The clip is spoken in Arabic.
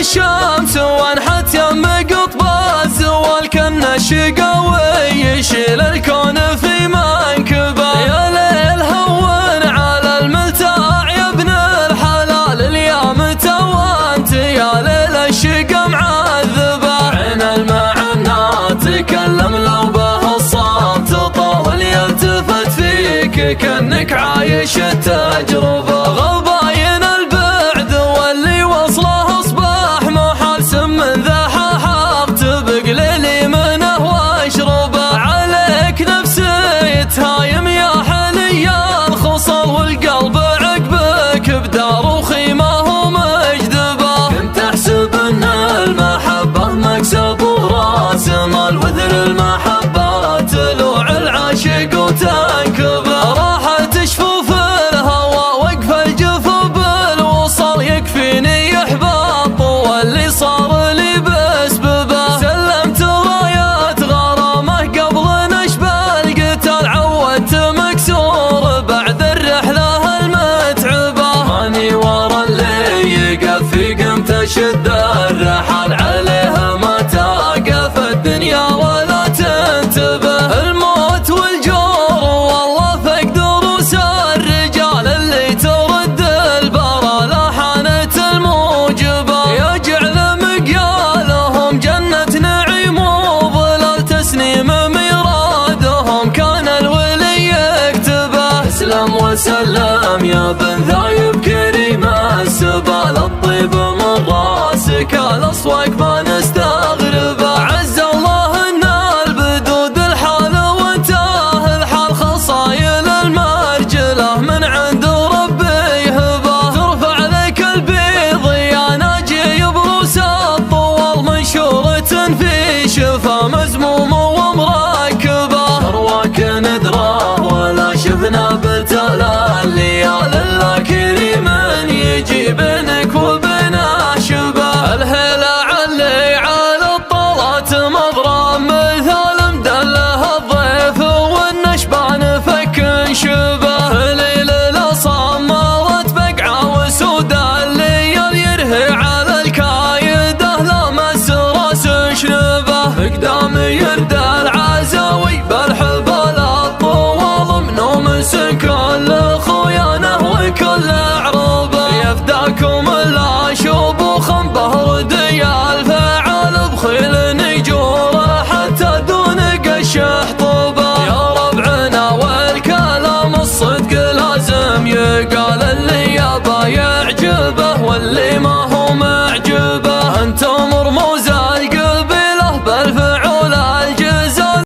الشمس وانحت يم قطب الزوال، كنا الشقاوي يشيل الكون في منكبه. يا ليل هون على الملتاع يا ابن الحلال، اليوم توانت يا ليل الشقا معذبه. عين المعنى تكلم لو به الصوت، طول يلتفت فيك كأنك عايش التجربة. غباين البعد واللي وصله اصبح محال، سم ذا حاحط بقليلي منه واشربه. عليك نفسي تهايم يا حلي الخصل، والقلب عقبك بدار وخيمه ومجذبه. كنت احسب ان المحبه مكسب وراس مال، وذر المحبه تلوع العاشق وتنكبه. راحت شفوف الهوى وقف الجفو بالوصل، يكفيني احباط واللي صار لي بسببه. سلمت رايات غرامه قبل نشب القتال، عودت مكسور بعد الرحله المتعبه. ماني ورا اللي يقف في قمت اشد الرحال، عليها ما تقف الدنيا ولا تنتبه. الموت والجور والله فقد روس الرجال، اللي ترد البرى لحنت الموجبه. يجعل مقيالهم جنة نعيم وظلال، تسنيم ميرادهم كان الولي يكتبه. اسلم وسلم يا بن ذايب كريم السبال، الطيب من راسك الاصواق ما نستغربه. عز الله ان البدود الحال وانتهى الحال، خصايل المرجله من عند ربي هبه. ترفع لك البيض يا ناجي بروس الطوال، منشورة في شفا مزموم ومركبه. ارواك ندرى ولا شفنا بتلا الليال، الا كريم يجي بينك وبينه شبه. الهيلة علي على الطلات مغرام، مثال مدله الضيف والنشبان فك شبه. ليل الاصام مرت بقعه وسودا، الليل يرهي على الكايده لا مس راس شنبه. بقدام يرد العزاوي بالحبال الطوال، منهم كل خيانه وكل عروبه. يفداكم